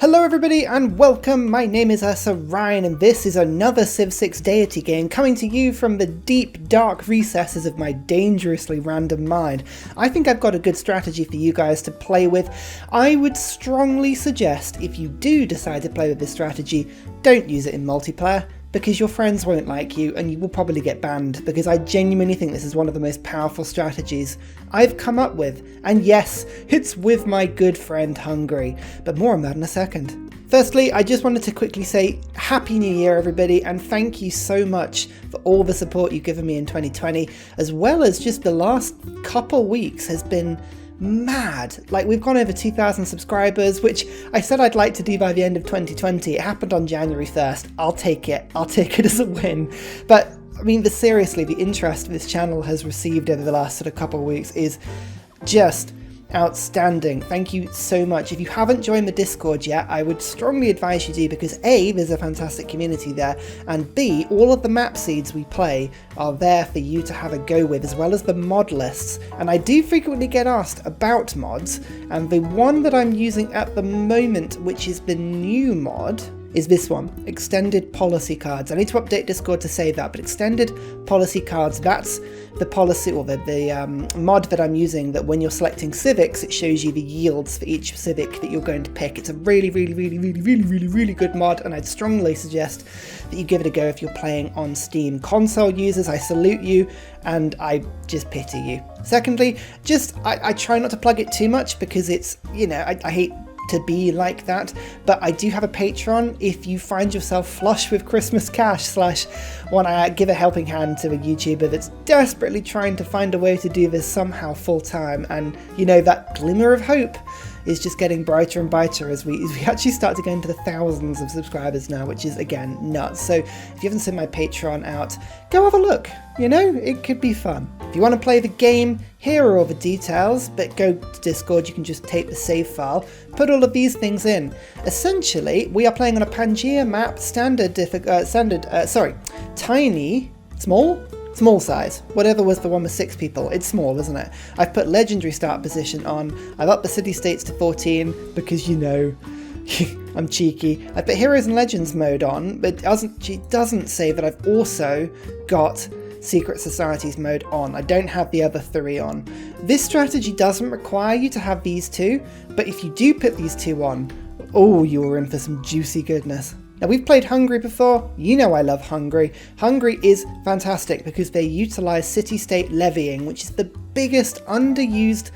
Hello everybody and welcome, my name is Ursa and this is another Civ 6 Deity game coming to you from the deep dark recesses of my dangerously random mind. I think I've got a good strategy for you guys to play with. I would strongly suggest if you do decide to play with this strategy, don't use it in multiplayer, because your friends won't like you and you will probably get banned, because I genuinely think this is one of the most powerful strategies I've come up with. And yes, it's with my good friend Hungary, but more on that in a second. Firstly, I just wanted to quickly say Happy New Year everybody, and thank you so much for all the support you've given me in 2020, as well as just the last couple weeks has been mad. Like, we've gone over 2,000 subscribers, which I said I'd like to do by the end of 2020. It happened on January 1st. I'll take it as a win. But I mean, seriously, the interest this channel has received over the last sort of couple of weeks is just outstanding. Thank you so much. If you haven't joined the Discord yet, I would strongly advise you do, because A, there's a fantastic community there, and B, all of the map seeds we play are there for you to have a go with, as well as the mod lists. And I do frequently get asked about mods, and the one that I'm using at the moment, which is the new mod, is this one, Extended Policy Cards. I need to update Discord to say that, but Extended Policy Cards, that's the policy, or the mod that I'm using, that when you're selecting civics, it shows you the yields for each civic that you're going to pick. It's a really good mod, and I'd strongly suggest that you give it a go if you're playing on Steam. Console users, I salute you, and I just pity you. Secondly, I try not to plug it too much, because it's, you know, I hate to be like that, but I do have a Patreon. If you find yourself flush with Christmas cash / want to give a helping hand to a YouTuber that's desperately trying to find a way to do this somehow full time, and you know, that glimmer of hope is just getting brighter and brighter as we actually start to go into the thousands of subscribers now, which is again nuts. So if you haven't seen my Patreon out, go have a look. You know, it could be fun. If you want to play the game, here are all the details, but go to Discord, you can just take the save file, put all of these things in. Essentially, we are playing on a Pangea map, tiny, small size, whatever was the one with 6 people. It's small, isn't it? I've put legendary start position on. I've upped the city states to 14 because, you know, I'm cheeky. I put heroes and legends mode on, but it doesn't say that I've also got secret societies mode on. I don't have the other 3 on. This strategy doesn't require you to have these 2, but if you do put these 2 on, oh, you're in for some juicy goodness. Now, we've played Hungary before. You know I love Hungary. Hungary is fantastic because they utilise city-state levying, which is the biggest underused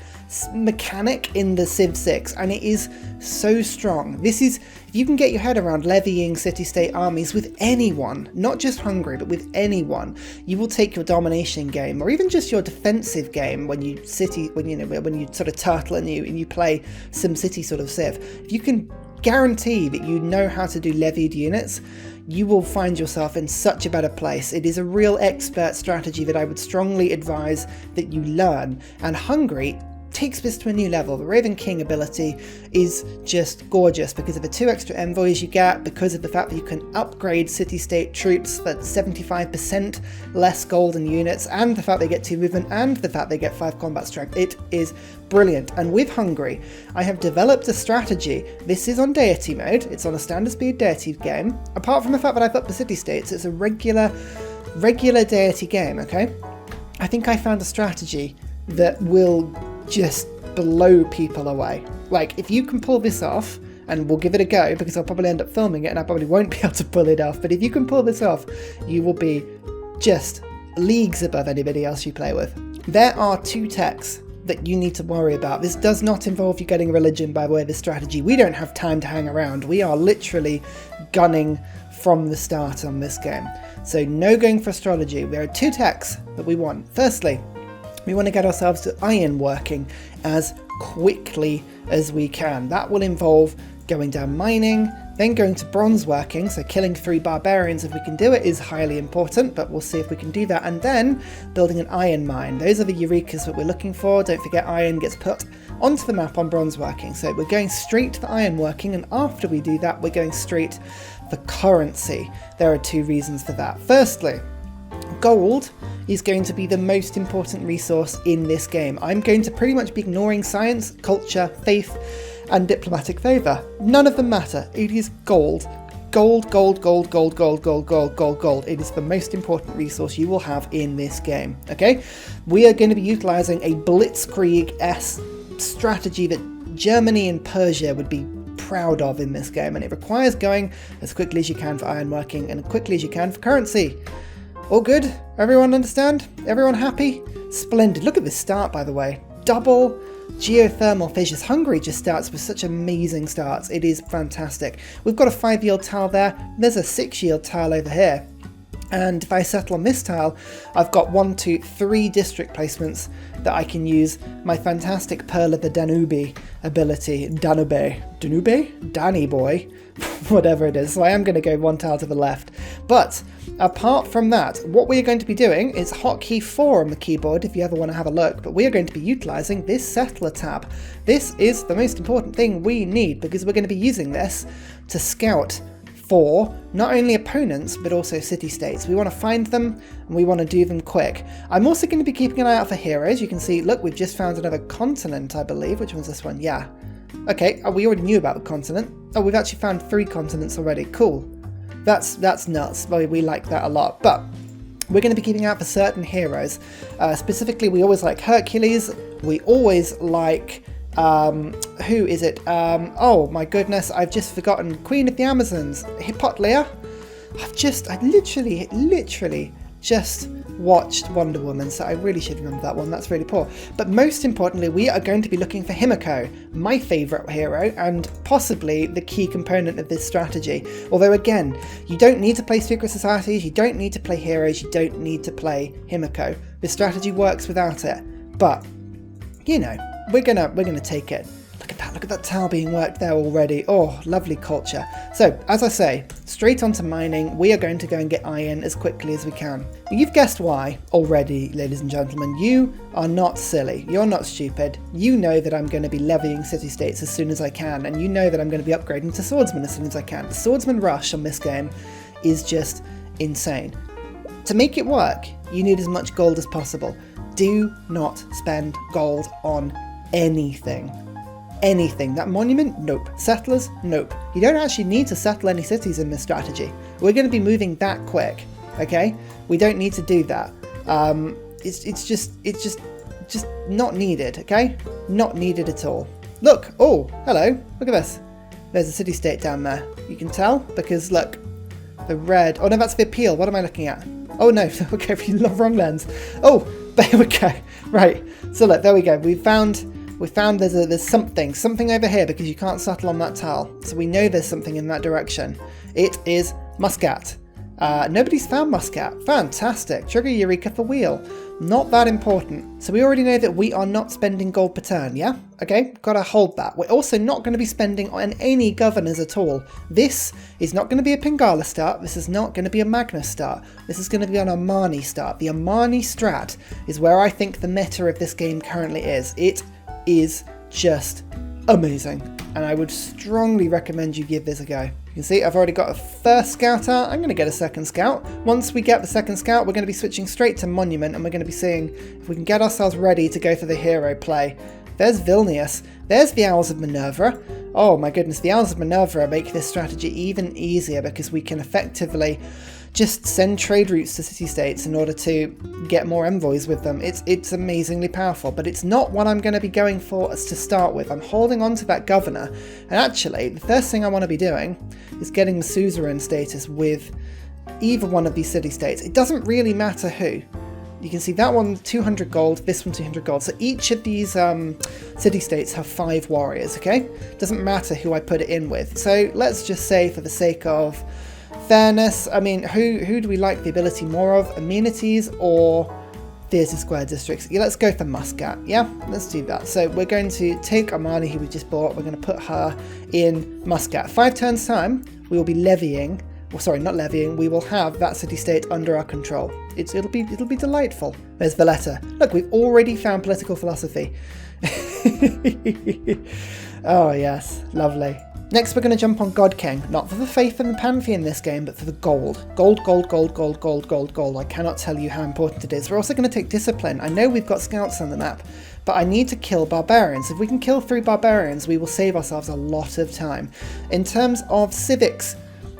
mechanic in the Civ 6, and it is so strong. This is, if you can get your head around levying city-state armies with anyone, not just Hungary, but with anyone, you will take your domination game, or even just your defensive game when you sort of turtle and you play some city sort of Civ. If you can guarantee that you know how to do levied units, you will find yourself in such a better place. It is a real expert strategy that I would strongly advise that you learn, and Hungary takes this to a new level. The Raven King ability is just gorgeous because of the 2 extra envoys you get, because of the fact that you can upgrade city-state troops for 75% less gold and units, and the fact they get 2 movement, and the fact they get 5 combat strength. It is brilliant. And with Hungary, I have developed a strategy. This is on Deity mode. It's on a standard speed Deity game. Apart from the fact that I've upped the city-states, it's a regular Deity game, okay? I think I found a strategy that will just blow people away. Like, if you can pull this off, and we'll give it a go because I'll probably end up filming it and I probably won't be able to pull it off, but if you can pull this off, you will be just leagues above anybody else you play with. There are 2 techs that you need to worry about. This does not involve you getting religion by way of this strategy. We don't have time to hang around. We are literally gunning from the start on this game. So no going for astrology. There are 2 techs that we want. Firstly, we want to get ourselves to iron working as quickly as we can. That will involve going down mining, then going to bronze working, so killing 3 barbarians if we can do it is highly important, but we'll see if we can do that, and then building an iron mine. Those are the eurekas that we're looking for. Don't forget, iron gets put onto the map on bronze working, so we're going straight to the iron working, and after we do that, we're going straight for currency. There are 2 reasons for that. Firstly, gold is going to be the most important resource in this game. I'm going to pretty much be ignoring science, culture, faith, and diplomatic favour. None of them matter. It is gold. Gold, gold, gold, gold, gold, gold, gold, gold, gold. It is the most important resource you will have in this game, okay? We are going to be utilising a blitzkrieg-esque strategy that Germany and Persia would be proud of in this game, and it requires going as quickly as you can for ironworking and as quickly as you can for currency. All good? Everyone understand? Everyone happy? Splendid. Look at this start, by the way. Double geothermal fissures. Hungary just starts with such amazing starts. It is fantastic. We've got a 5-yield tile there. There's a 6-yield tile over here. And if I settle on this tile, I've got 1, 2, 3 district placements that I can use my fantastic Pearl of the Danube ability. Danny boy, whatever it is. So I am going to go 1 tile to the left. But apart from that, what we are going to be doing is hotkey 4 on the keyboard if you ever want to have a look. But we are going to be utilising this settler tab. This is the most important thing we need because we're going to be using this to scout for not only opponents but also city-states. We want to find them and we want to do them quick. I'm also going to be keeping an eye out for heroes. You can see, look, we've just found another continent, I believe. Which one's this one? Yeah. Okay, we already knew about the continent. Oh, we've actually found 3 continents already. Cool. That's nuts. We like that a lot. But we're going to be keeping out for certain heroes. Specifically, we always like Hercules. We always like... who is it? Oh my goodness, I've just forgotten. Queen of the Amazons, Hippotlia. I literally just watched Wonder Woman, so I really should remember that one. That's really poor. But most importantly, we are going to be looking for Himiko, my favourite hero, and possibly the key component of this strategy. Although again, you don't need to play secret societies, you don't need to play heroes, you don't need to play Himiko. This strategy works without it. But, you know, we're gonna take it. Look at that tile being worked there already. Oh, lovely culture. So, as I say, straight onto mining. We are going to go and get iron as quickly as we can. You've guessed why already, ladies and gentlemen. You are not silly. You're not stupid. You know that I'm going to be levying city-states as soon as I can, and you know that I'm going to be upgrading to swordsman as soon as I can. The swordsman rush on this game is just insane. To make it work, you need as much gold as possible. Do not spend gold on anything. Anything. That monument? Nope. Settlers? Nope. You don't actually need to settle any cities in this strategy. We're going to be moving that quick, okay? We don't need to do that. It's just not needed, okay? Not needed at all. Look! Oh, hello. Look at this. There's a city-state down there. You can tell because look, the red. Oh no, that's the appeal. What am I looking at? Oh no. Okay, wrong lens. Oh, there we go. Right. So look, there we go. We found there's something over here because you can't settle on that tile. So we know there's something in that direction. It is Muscat. Nobody's found Muscat. Fantastic. Trigger Eureka for wheel. Not that important. So we already know that we are not spending gold per turn, yeah? Okay, gotta hold that. We're also not going to be spending on any governors at all. This is not going to be a Pingala start. This is not going to be a Magnus start. This is going to be an Armani start. The Armani strat is where I think the meta of this game currently is. It is just amazing, and I would strongly recommend you give this a go. You can see I've already got a first scout out. I'm going to get a second scout. Once we get the second scout, we're going to be switching straight to monument, and we're going to be seeing if we can get ourselves ready to go for the hero play. There's Vilnius. There's the Owls of Minerva. Oh my goodness, the Owls of Minerva make this strategy even easier because we can effectively just send trade routes to city-states in order to get more envoys with them. It's amazingly powerful, but it's not what I'm going to be going for as to start with. I'm holding on to that governor, and actually the first thing I want to be doing is getting the suzerain status with either one of these city-states. It doesn't really matter who. You can see that one 200 gold, this one 200 gold. So each of these city-states have 5 warriors, okay? Doesn't matter who I put it in with. So let's just say, for the sake of fairness, I mean, who do we like the ability more of? Amenities or theatre square districts? Yeah, let's go for Muscat, yeah? Let's do that. So we're going to take Armani, who we just bought, we're going to put her in Muscat. 5 turns time, we will be levying, well, sorry, not levying, we will have that city-state under our control. It'll be delightful. There's Valletta. Look, we've already found political philosophy. Oh yes, lovely. Next, we're going to jump on God King, not for the faith and the pantheon in this game, but for the gold. Gold, gold, gold, gold, gold, gold, gold. I cannot tell you how important it is. We're also going to take discipline. I know we've got scouts on the map, but I need to kill barbarians. If we can kill 3 barbarians, we will save ourselves a lot of time. In terms of civics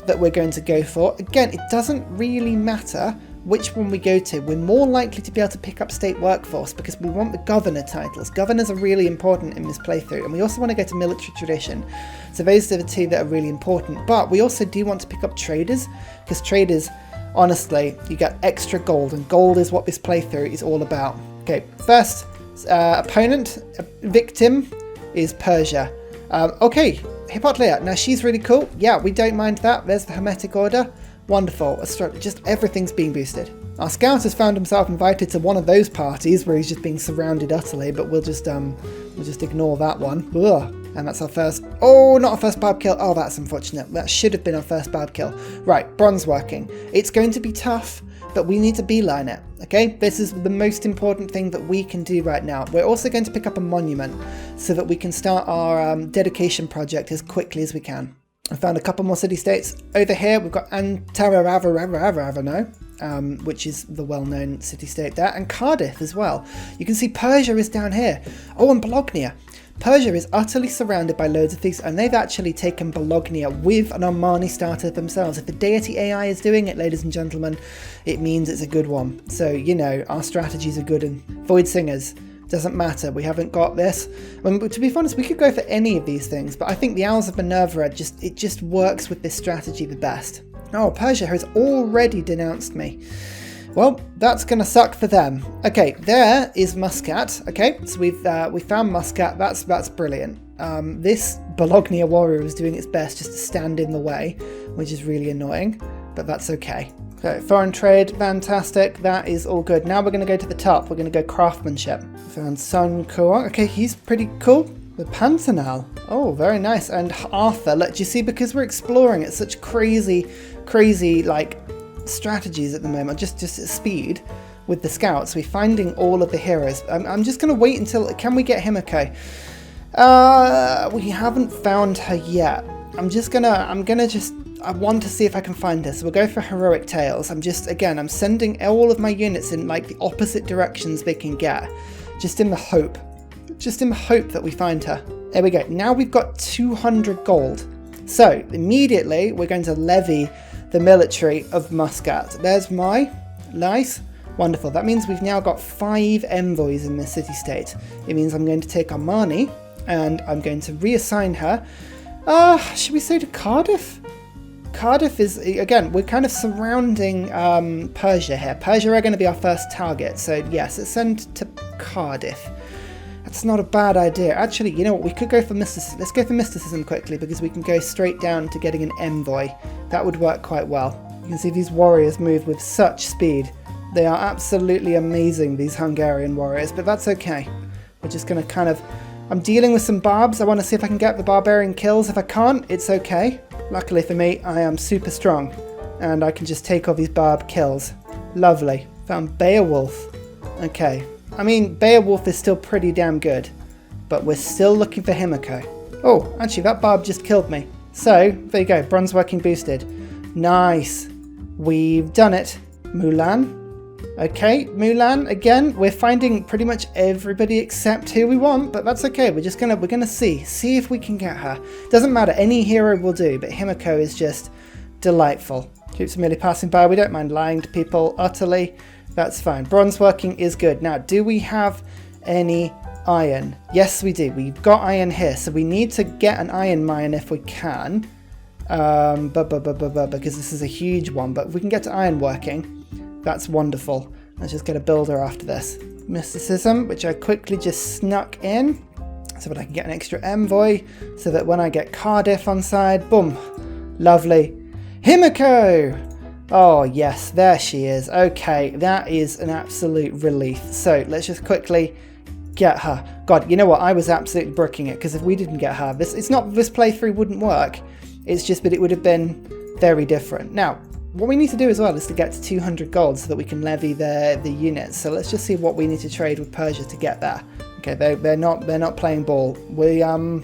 that we're going to go for, again, it doesn't really matter which one we go to. We're more likely to be able to pick up state workforce because we want the governor titles. Governors are really important in this playthrough, and we also want to go to military tradition. So those are the 2 that are really important. But we also do want to pick up traders, because traders, honestly, you get extra gold, and gold is what this playthrough is all about. Okay, first opponent, victim, is Persia. Okay, Hippotlia. Now she's really cool. Yeah, we don't mind that. There's the Hermetic Order. Wonderful. Just everything's being boosted. Our scout has found himself invited to one of those parties where he's just being surrounded utterly, but we'll just ignore that one. Ugh. And that's our first... Oh, not our first barb kill. Oh, that's unfortunate. That should have been our first barb kill. Right, bronze working. It's going to be tough, but we need to beeline it, okay? This is the most important thing that we can do right now. We're also going to pick up a monument so that we can start our dedication project as quickly as we can. I found a couple more city-states. Over here, we've got Antananarivo, which is the well-known city-state there, and Cardiff as well. You can see Persia is down here. Oh, and Bologna. Persia is utterly surrounded by loads of things, and they've actually taken Bologna with an Armani starter themselves. If the Deity AI is doing it, ladies and gentlemen, it means it's a good one. So, you know, our strategies are good, and Void Singers, doesn't matter, we haven't got this. I mean, to be honest, we could go for any of these things, but I think the Owls of Minerva just works with this strategy the best. Oh, Persia has already denounced me. Well, that's gonna suck for them. Okay, there is Muscat. Okay, so we found Muscat. That's brilliant. This Bologna warrior is doing its best just to stand in the way, which is really annoying, but that's okay. Okay, foreign trade, fantastic. That is all good. Now we're going to go to the top. We're going to go craftsmanship. Found Sun Kuang. Okay, he's pretty cool. The Pantanal. Oh, very nice. And Arthur. Look, do you see? Because we're exploring at such crazy, like strategies at the moment. Just at speed with the scouts. We're finding all of the heroes. I'm just going to wait until. Can we get Himiko? We haven't found her yet. I want to see if I can find her, so we'll go for Heroic Tales. I'm sending all of my units in like the opposite directions they can get, just in the hope that we find her. There we go. Now we've got 200 gold. So immediately we're going to levy the military of Muscat. There's my nice, wonderful. That means we've now got 5 envoys in this city-state. It means I'm going to take Armani and I'm going to reassign her. Should we say to Cardiff? Cardiff is, again, we're kind of surrounding Persia here. Persia are going to be our first target, so yes, let's send to Cardiff. That's not a bad idea. Actually, you know what, we could go for mysticism. Let's go for mysticism quickly, because we can go straight down to getting an envoy. That would work quite well. You can see these warriors move with such speed. They are absolutely amazing, these Hungarian warriors, but that's okay. We're just going to I'm dealing with some barbs. I want to see if I can get the barbarian kills. If I can't, it's okay. Luckily for me, I am super strong, and I can just take all these barb kills. Lovely. Found Beowulf. Okay. I mean, Beowulf is still pretty damn good, but we're still looking for Himiko. Oh, actually, that barb just killed me. So, there you go. Bronze working boosted. Nice. We've done it. Mulan. Okay, Mulan, again, we're finding pretty much everybody except who we want, but that's okay. We're gonna see if we can get her. Doesn't matter, any hero will do, but Himiko is just delightful. Troops are merely passing by. We don't mind lying to people utterly. That's fine. Bronze working is good. Now, do we have any iron? Yes, we do. We've got iron here, so we need to get an iron mine if we can. Because this is a huge one, but if we can get to iron working, that's wonderful. Let's just get a builder after this. Mysticism, which I quickly just snuck in so that I can get an extra envoy, so that when I get Cardiff on side, boom, lovely. Himiko! Oh yes, there she is. Okay, that is an absolute relief. So let's just quickly get her. God, you know what? I was absolutely bricking it, because if we didn't get her, this playthrough wouldn't work. It's just that it would have been very different. Now, what we need to do as well is to get to 200 gold so that we can levy the units. So let's just see what we need to trade with Persia to get there. Okay, they're not playing ball. I'm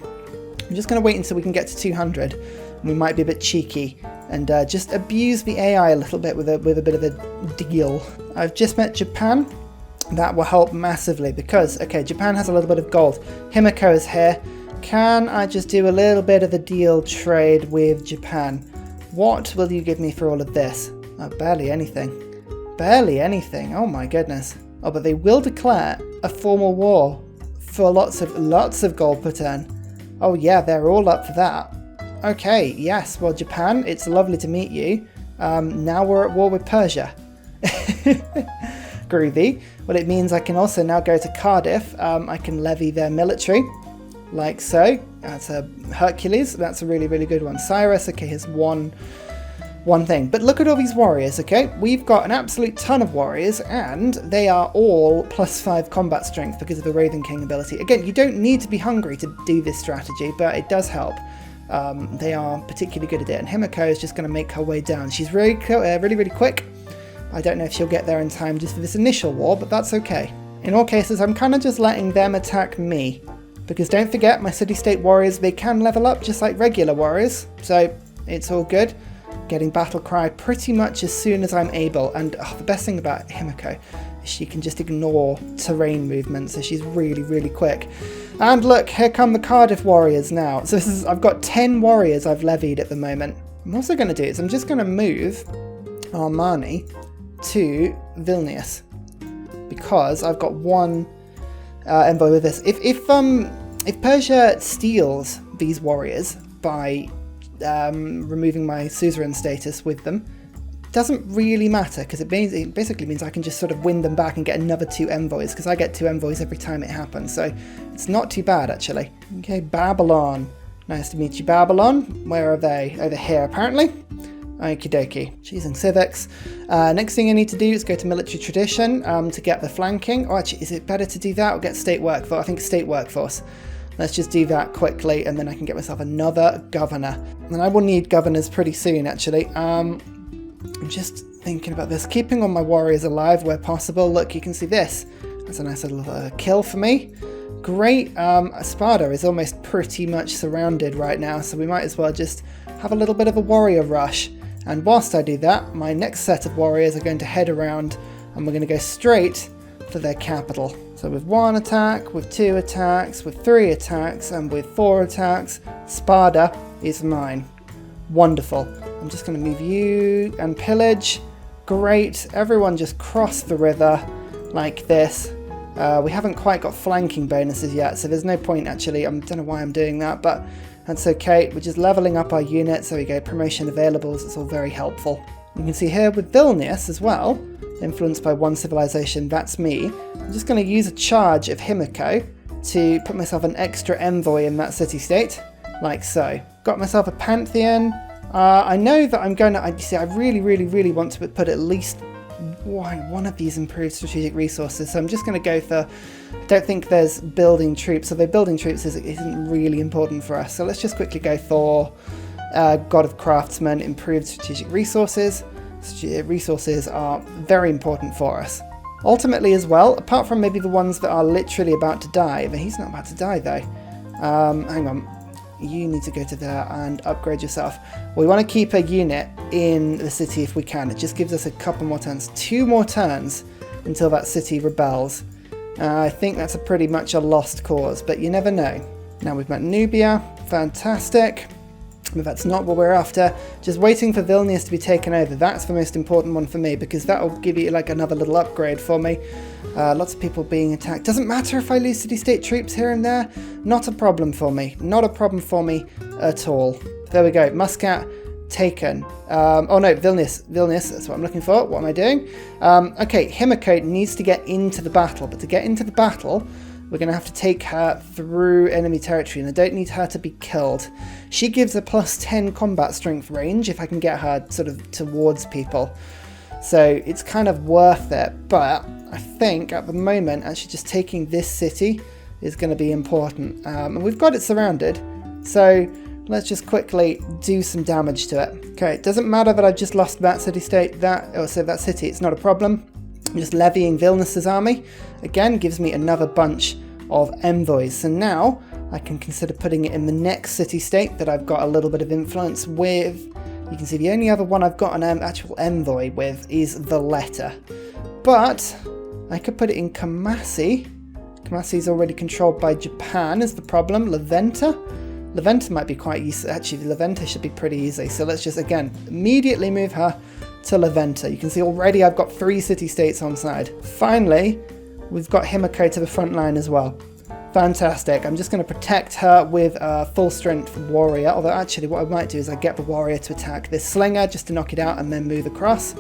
just going to wait until we can get to 200. We might be a bit cheeky and just abuse the AI a little bit with a bit of a deal. I've just met Japan. that will help massively because, okay, Japan has a little bit of gold. Himiko is here. Can I just do a little bit of a deal trade with Japan? What will you give me for all of this? Oh, barely anything. Barely anything. Oh my goodness. Oh, but they will declare a formal war for lots of gold per turn. Oh yeah, they're all up for that. Okay, yes. Well, Japan, it's lovely to meet you. Now we're at war with Persia. Groovy. Well, it means I can also now go to Cardiff. I can levy their military, like so. That's a Hercules. That's a really, really good one. Cyrus, okay, here's one thing. But look at all these warriors, okay? We've got an absolute ton of warriors, and they are all +5 combat strength because of the Raven King ability. Again, you don't need to be hungry to do this strategy, but it does help. They are particularly good at it, and Himiko is just going to make her way down. She's really, really quick. I don't know if she'll get there in time just for this initial war, but that's okay. In all cases, I'm kind of just letting them attack me, because don't forget, my city-state warriors, they can level up just like regular warriors, so it's all good. Getting battle cry pretty much as soon as I'm able, and the best thing about Himiko is she can just ignore terrain movement, so she's really, really quick. And look, here come the Cardiff warriors now. So I've got 10 warriors I've levied at the moment. I'm also going to do is I'm just going to move Armani to Vilnius, because I've got one envoy with this. If Persia steals these warriors by removing my suzerain status with them, doesn't really matter, because it basically means I can just sort of win them back and get another 2 envoys, because I get 2 envoys every time it happens, so it's not too bad actually. Okay, Babylon. Nice to meet you, Babylon. Where are they? Over here apparently. Okie dokie. Choosing civics. Next thing I need to do is go to military tradition to get the flanking. Oh, actually, is it better to do that or get state workforce? I think state workforce. Let's just do that quickly, and then I can get myself another governor. And I will need governors pretty soon, actually. I'm just thinking about this. Keeping all my warriors alive where possible. Look, you can see this. That's a nice little kill for me. Great. Sparta is almost pretty much surrounded right now, so we might as well just have a little bit of a warrior rush. And whilst I do that, my next set of warriors are going to head around, and we're going to go straight for their capital. So with 1 attack, with 2 attacks, with 3 attacks, and with 4 attacks, Sparta is mine. Wonderful. I'm just going to move you and pillage. Great. Everyone just cross the river like this. We haven't quite got flanking bonuses yet, so there's no point actually. I don't know why I'm doing that, but that's okay. We're just leveling up our units. There we go. Promotion availables. It's all very helpful. You can see here with Vilnius as well, influenced by 1 civilization, that's me. I'm just going to use a charge of Himiko to put myself an extra envoy in that city-state, like so. Got myself a pantheon. I know that I'm going to, I really, really, really want to put at least one of these improved strategic resources, so I'm just going to go for, I don't think there's building troops, although building troops isn't really important for us, so let's just quickly go for God of Craftsmen, improved strategic resources. Resources are very important for us. Ultimately as well, apart from maybe the ones that are literally about to die, but he's not about to die though. Hang on. You need to go to there and upgrade yourself. We want to keep a unit in the city if we can. It just gives us a couple more turns. 2 more turns until that city rebels. I think that's pretty much a lost cause, but you never know. Now we've met Nubia. Fantastic. But that's not what we're after. Just waiting for Vilnius to be taken over. That's the most important one for me, because that will give you like another little upgrade for me. Lots of people being attacked. Doesn't matter if I lose city-state troops here and there. Not a problem for me. Not a problem for me at all. There we go. Muscat taken. Oh no, Vilnius. Vilnius, that's what I'm looking for. What am I doing? Okay, Himiko needs to get into the battle, but to get into the battle, we're going to have to take her through enemy territory, and I don't need her to be killed. She gives a +10 combat strength range if I can get her sort of towards people. So it's kind of worth it, but I think at the moment actually just taking this city is going to be important. And we've got it surrounded, so let's just quickly do some damage to it. Okay, it doesn't matter that I've just lost that city-state, that city, it's not a problem. I'm just levying Vilnius's army. Again, gives me another bunch of envoys. So now I can consider putting it in the next city-state that I've got a little bit of influence with. You can see the only other one I've got an actual envoy with is Valletta. But I could put it in Kumasi. Kumasi is already controlled by Japan is the problem. Leventa might be quite easy. Actually, Leventa should be pretty easy. So let's just, again, immediately move her to Leventa. You can see already I've got 3 city-states on side. Finally, we've got Himiko to the front line as well. Fantastic. I'm just going to protect her with a full-strength warrior. Although, actually, what I might do is I get the warrior to attack this slinger just to knock it out and then move across.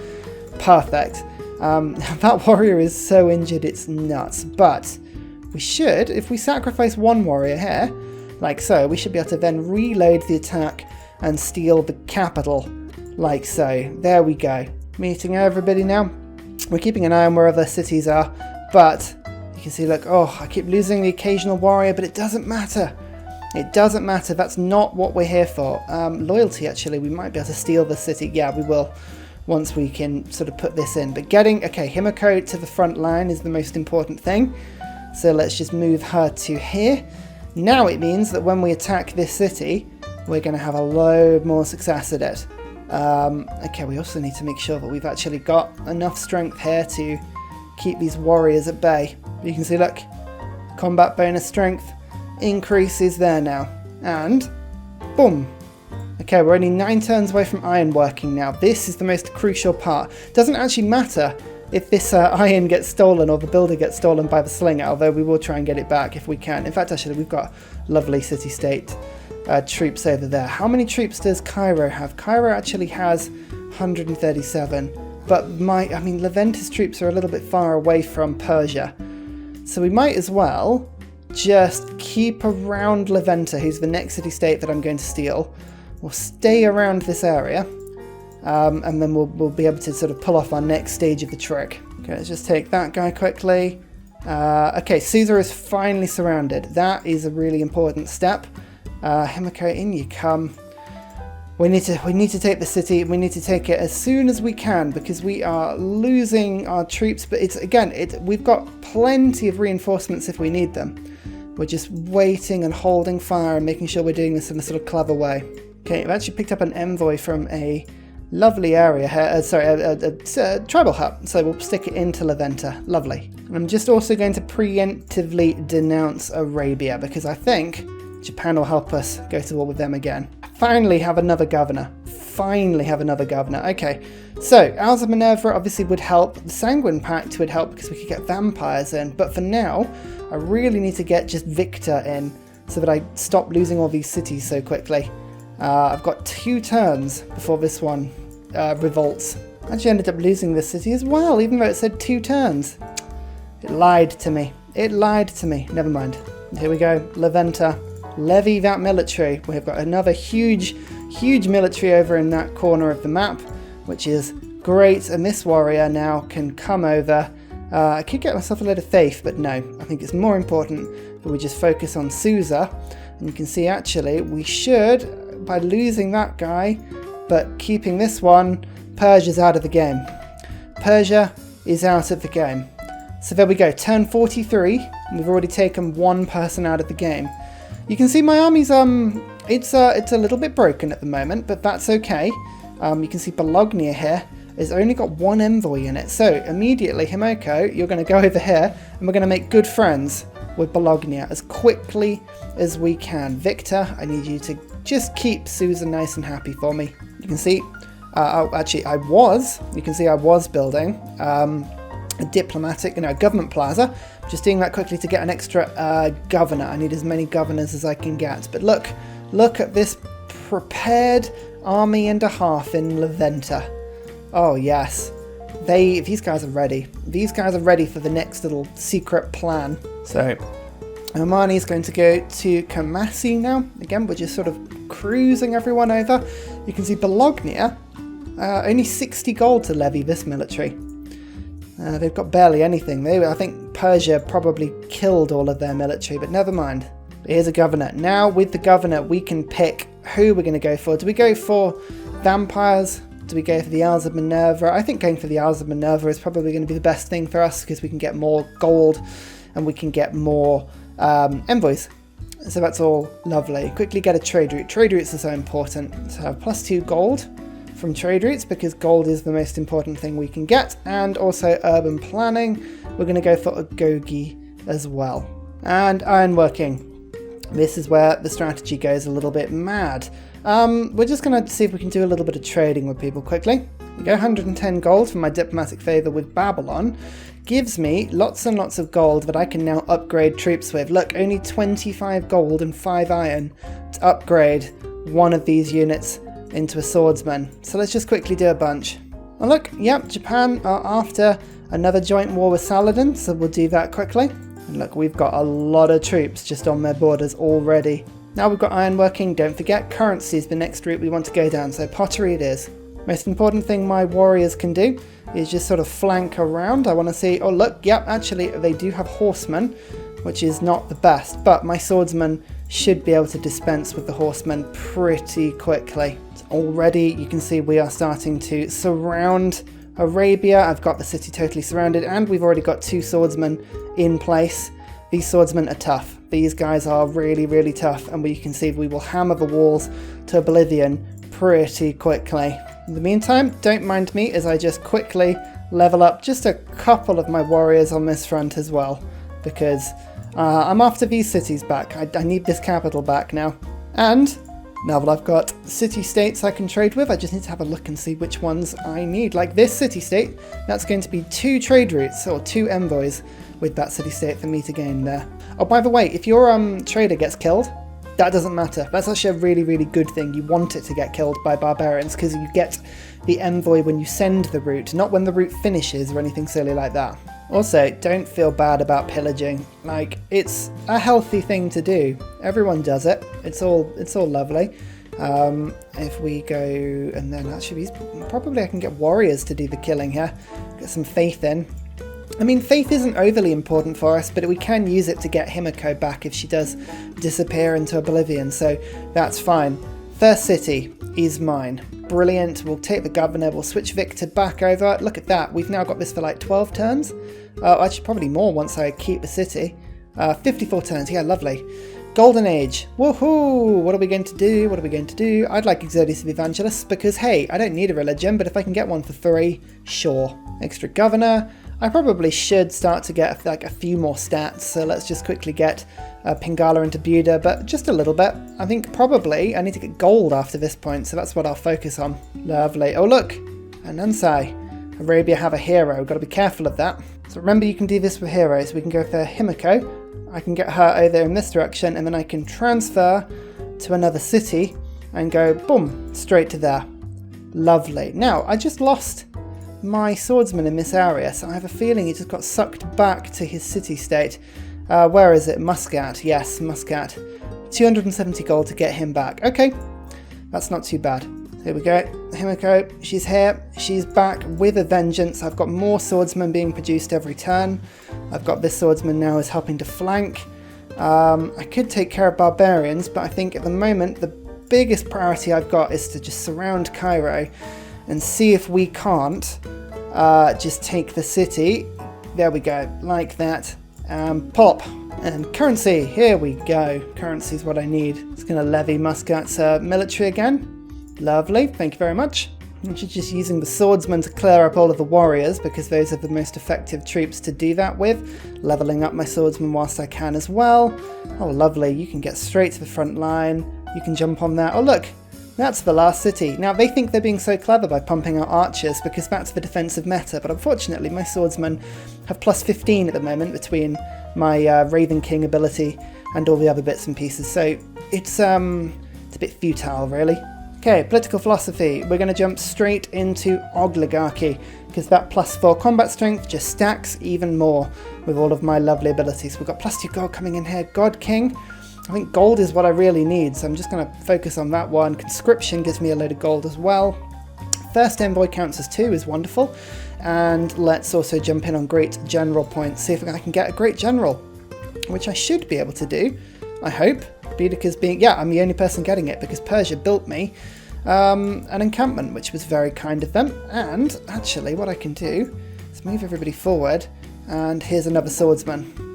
Perfect. That warrior is so injured, it's nuts. But we should, if we sacrifice one warrior here, like so, we should be able to then reload the attack and steal the capital, like so. There we go. Meeting everybody now. We're keeping an eye on where other cities are, but you can see, look, oh, I keep losing the occasional warrior, but it doesn't matter. It doesn't matter. That's not what we're here for. Loyalty, actually, we might be able to steal the city. Yeah, we will, once we can sort of put this in. But getting, okay, Himiko to the front line is the most important thing. So let's just move her to here. Now it means that when we attack this city, we're going to have a load more success at it. Okay, we also need to make sure that we've actually got enough strength here to keep these warriors at bay. You can see, look, combat bonus strength increases there now. And boom. Okay, we're only 9 turns away from iron working now. This is the most crucial part. Doesn't actually matter if this iron gets stolen or the builder gets stolen by the slinger, although we will try and get it back if we can. In fact, actually, we've got lovely city-state troops over there. How many troops does Cairo have? Cairo actually has 137, but Leventa's troops are a little bit far away from Persia. So we might as well just keep around Leventa, who's the next city-state that I'm going to steal. We'll stay around this area. And then we'll be able to sort of pull off our next stage of the trick. Okay, let's just take that guy quickly. Okay, Susa is finally surrounded. That is a really important step. Himiko, in you come. We need to take the city. We need to take it as soon as we can because we are losing our troops. But we've got plenty of reinforcements if we need them. We're just waiting and holding fire and making sure we're doing this in a sort of clever way. Okay, I've actually picked up an envoy from a lovely area here, a tribal hut, so we'll stick it into Leventa. Lovely. And I'm just also going to preemptively denounce Arabia because I think Japan will help us go to war with them again. Finally have another governor. Okay, so Ursa Minerva obviously would help. The Sanguine Pact would help because we could get vampires in, but for now, I really need to get just Victor in so that I stop losing all these cities so quickly. I've got 2 turns before this one revolts. I actually ended up losing this city as well, even though it said 2 turns. It lied to me. Never mind. Here we go. Leventa. Levy that military. We've got another huge military over in that corner of the map, which is great. And this warrior now can come over. I could get myself a load of faith, but no. I think it's more important that we just focus on Susa. And you can see, actually, we should, by losing that guy, but keeping this one, Persia's out of the game. Persia is out of the game. So there we go, turn 43, and we've already taken 1 person out of the game. You can see my army's, it's a little bit broken at the moment, but that's okay. You can see Bologna here has only got 1 envoy in it. So immediately, Himiko, you're going to go over here, and we're going to make good friends with Bologna as quickly as we can. Victor, I need you to just keep Susan nice and happy for me. You can see, I was building a diplomatic, a government plaza. Just doing that quickly to get an extra governor. I need as many governors as I can get. But look at this prepared army and a half in Leventa. Oh yes, these guys are ready. These guys are ready for the next little secret plan. So Omani is going to go to Kumasi now. Again, we're just sort of cruising everyone over. You can see Bologna, only 60 gold to levy this military. They've got barely anything. I think Persia probably killed all of their military, but never mind. Here's a governor. Now with the governor, we can pick who we're going to go for. Do we go for vampires? Do we go for the Ursa Minerva? I think going for the Ursa Minerva is probably going to be the best thing for us because we can get more gold and we can get more envoys. So that's all lovely. Quickly get a trade route. Trade routes are so important. So +2 gold from trade routes because gold is the most important thing we can get, and also urban planning. We're going to go for agoge as well. And ironworking. This is where the strategy goes a little bit mad. We're just going to see if we can do a little bit of trading with people quickly. We go 110 gold for my diplomatic favour with Babylon. Gives me lots and lots of gold that I can now upgrade troops with. Look, only 25 gold and 5 iron to upgrade one of these units into a swordsman. So let's just quickly do a bunch. Oh look, yep, Japan are after another joint war with Saladin, so we'll do that quickly. And look, we've got a lot of troops just on their borders already. Now we've got ironworking. Don't forget, currency is the next route we want to go down, so pottery it is. Most important thing my warriors can do is just sort of flank around. I want to see, oh look, yep, actually they do have horsemen, which is not the best, but my swordsmen should be able to dispense with the horsemen pretty quickly. So already you can see we are starting to surround Arabia. I've got the city totally surrounded, and we've already got 2 swordsmen in place. These swordsmen are tough. These guys are really, really tough, and we can see we will hammer the walls to oblivion pretty quickly. In the meantime, don't mind me as I just quickly level up just a couple of my warriors on this front as well, because I'm after these cities back. I need this capital back now. And now that I've got city-states I can trade with, I just need to have a look and see which ones I need. Like this city-state, that's going to be 2 trade routes, or 2 envoys with that city-state for me to gain there. Oh, by the way, if your trader gets killed, that doesn't matter. That's actually a really, really good thing. You want it to get killed by barbarians because you get the envoy when you send the route, not when the route finishes or anything silly like that. Also, don't feel bad about pillaging. Like, it's a healthy thing to do. Everyone does it. It's all lovely. If we go, and then actually, probably I can get warriors to do the killing here. Get some faith in. I mean, faith isn't overly important for us, but we can use it to get Himiko back if she does disappear into oblivion, so that's fine. First city is mine. Brilliant. We'll take the governor. We'll switch Victor back over. Look at that. We've now got this for like 12 turns. Actually, probably more once I keep the city. 54 turns. Yeah, lovely. Golden Age. Woohoo! What are we going to do? What are we going to do? I'd like Exodus of Evangelists because, hey, I don't need a religion, but if I can get one for 3, sure. Extra governor. I probably should start to get like a few more stats, so let's just quickly get Pingala into Buda, but just a little bit. I think probably I need to get gold after this point, so that's what I'll focus on. Lovely. Oh look, Anansai. Arabia have a hero, got to be careful of that. So remember, you can do this with heroes. We can go for Himiko. I can get her over in this direction, and then I can transfer to another city and go, boom, straight to there. Lovely. Now, I just lost my swordsman in this area, so I have a feeling he just got sucked back to his city-state. Where is it? Muscat. Yes, Muscat. 270 gold to get him back. Okay, that's not too bad. Here we go. Himiko, she's here. She's back with a vengeance. I've got more swordsmen being produced every turn. I've got this swordsman now is helping to flank. I could take care of barbarians, but I think at the moment the biggest priority I've got is to just surround Cairo and see if we can't just take the city. There we go, like that. Pop. And currency, here we go. Currency is what I need. It's going to levy Muscat's military again. Lovely, thank you very much. I'm just using the swordsman to clear up all of the warriors because those are the most effective troops to do that with. Leveling up my swordsman whilst I can as well. Oh, lovely, you can get straight to the front line. You can jump on that. Oh, look. That's the last city. Now, they think they're being so clever by pumping out archers because that's the defensive meta, but unfortunately my swordsmen have plus 15 at the moment between my Raven King ability and all the other bits and pieces, so it's a bit futile, really. Okay, political philosophy. We're going to jump straight into oligarchy because that plus 4 combat strength just stacks even more with all of my lovely abilities. We've got plus 2 gold coming in here. God King. I think gold is what I really need, so I'm just going to focus on that one. Conscription gives me a load of gold as well. First envoy counts as 2 is wonderful. And let's also jump in on great general points, see if I can get a great general, which I should be able to do, I hope. Boudicca's being, yeah, I'm the only person getting it because Persia built me an encampment, which was very kind of them. And actually what I can do is move everybody forward, and here's another swordsman.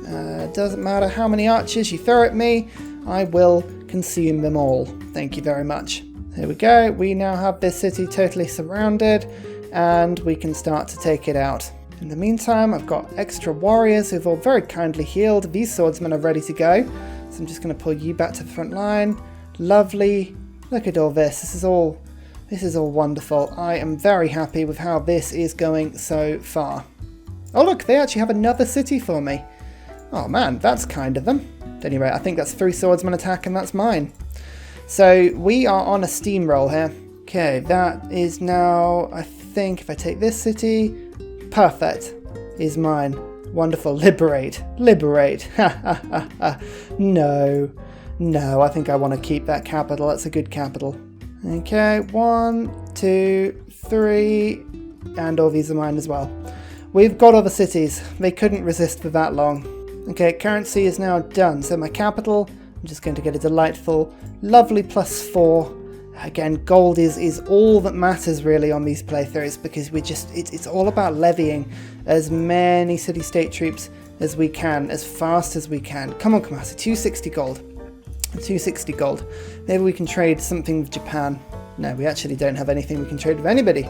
Doesn't matter how many archers you throw at me, I will consume them all. Thank you very much. There we go. We now have this city totally surrounded, and we can start to take it out. In the meantime, I've got extra warriors who've all very kindly healed. These swordsmen are ready to go. So I'm just going to pull you back to the front line. Lovely. Look at all this. This is all wonderful. I am very happy with how this is going so far. Oh look, they actually have another city for me. Oh man, that's kind of them. At any rate, I think that's 3 swordsmen attack and that's mine. So we are on a steamroll here. Okay, that is now, I think if I take this city, perfect, is mine. Wonderful, liberate, liberate. No, I think I want to keep that capital. That's a good capital. Okay, 1, 2, 3, and all these are mine as well. We've got other cities. They couldn't resist for that long. Okay, currency is now done. So my capital, I'm just going to get a delightful, lovely +4. Again, gold is all that matters really on these playthroughs, because it's all about levying as many city-state troops as we can, as fast as we can. Come on, Kamasi, 260 gold. 260 gold. Maybe we can trade something with Japan. No, we actually don't have anything we can trade with anybody,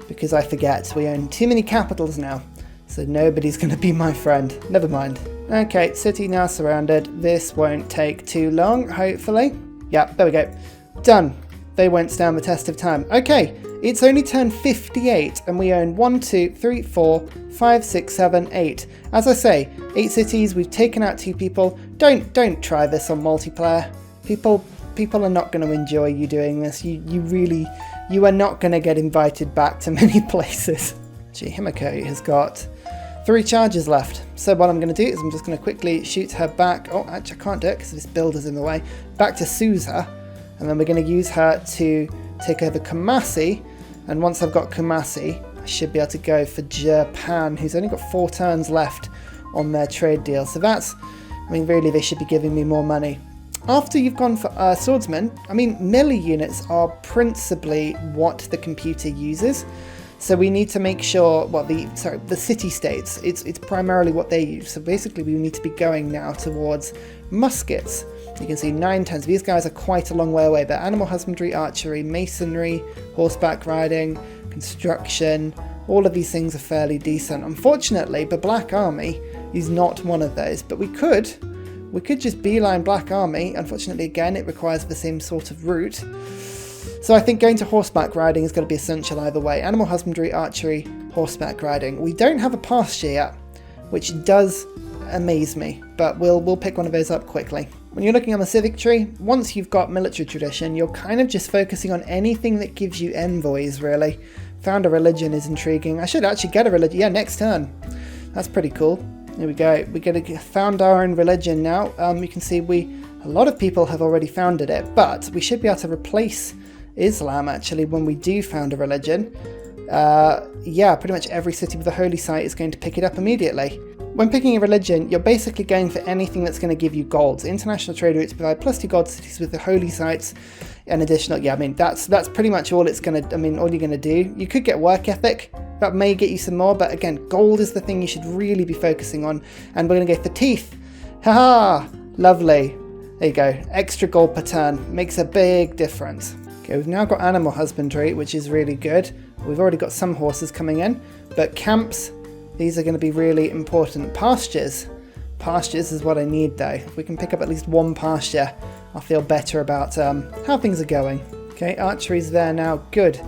because I forget we own too many capitals now, so nobody's going to be my friend. Never mind. Okay, city now surrounded. This won't take too long, hopefully. Yeah, there we go. Done. They won't stand the test of time. Okay, it's only turn 58 and we own 1, 2, 3, 4, 5, 6, 7, 8. As I say, 8 cities, we've taken out 2 people. Don't try this on multiplayer. People are not going to enjoy you doing this. You are not going to get invited back to many places. Gee, Himiko has got 3 charges left. So what I'm going to do is I'm just going to quickly shoot her back. Oh, actually I can't do it because this builder's in the way. Back to Susa. And then we're going to use her to take over Kumasi. And once I've got Kumasi, I should be able to go for Japan, who's only got 4 turns left on their trade deal. So that's, I mean, really, they should be giving me more money. After you've gone for swordsmen, I mean, melee units are principally what the computer uses. So we need to make sure, well, the city-states, it's primarily what they use. So basically we need to be going now towards muskets. You can see 9 turns. These guys are quite a long way away. But animal husbandry, archery, masonry, horseback riding, construction, all of these things are fairly decent. Unfortunately, the Black Army is not one of those. But we could just beeline Black Army. Unfortunately, again, it requires the same sort of route. So I think going to horseback riding is going to be essential either way. Animal husbandry, archery, horseback riding. We don't have a pasture yet, which does amaze me, but we'll pick one of those up quickly. When you're looking on the civic tree, once you've got military tradition, you're kind of just focusing on anything that gives you envoys, really. Found a religion is intriguing. I should actually get a religion. Yeah, next turn. That's pretty cool. Here we go. We're going to found our own religion now. You can see a lot of people have already founded it, but we should be able to replace Islam actually when we do found a religion. Yeah, pretty much every city with a holy site is going to pick it up immediately. When picking a religion, you're basically going for anything that's going to give you gold. International trade routes provide +2 gold cities with the holy sites and additional. Yeah, I mean that's pretty much all it's going to. I mean, all you're going to do. You could get work ethic. That may get you some more, but again, gold is the thing you should really be focusing on. And we're going to go for teeth. Haha, lovely. There you go. Extra gold per turn makes a big difference. Okay, we've now got animal husbandry, which is really good. We've already got some horses coming in, but camps, these are going to be really important. Pastures is what I need though. If we can pick up at least 1 pasture, I'll feel better about how things are going. Okay, archery's there now, good.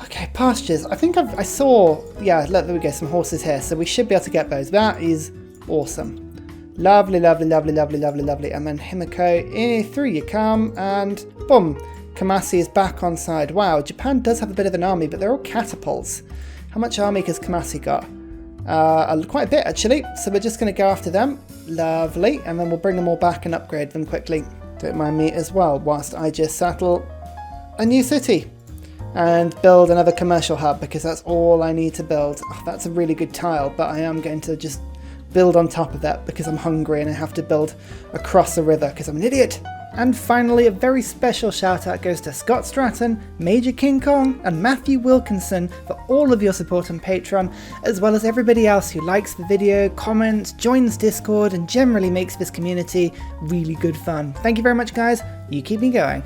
Okay, pastures, I think I saw, yeah, there we go, some horses here, so we should be able to get those. That is awesome. Lovely, lovely, lovely, lovely, lovely, lovely. And then Himiko, through you come, and boom. Kumasi is back on side. Wow, Japan does have a bit of an army, but they're all catapults. How much army has Kumasi got? Quite a bit, actually. So we're just going to go after them. Lovely. And then we'll bring them all back and upgrade them quickly. Don't mind me as well, whilst I just settle a new city and build another commercial hub, because that's all I need to build. Oh, that's a really good tile, but I am going to just build on top of that because I'm hungry and I have to build across the river because I'm an idiot. And finally, a very special shout out goes to Scott Stratton, Major King Kong, and Matthew Wilkinson for all of your support on Patreon, as well as everybody else who likes the video, comments, joins Discord, and generally makes this community really good fun. Thank you very much, guys. You keep me going.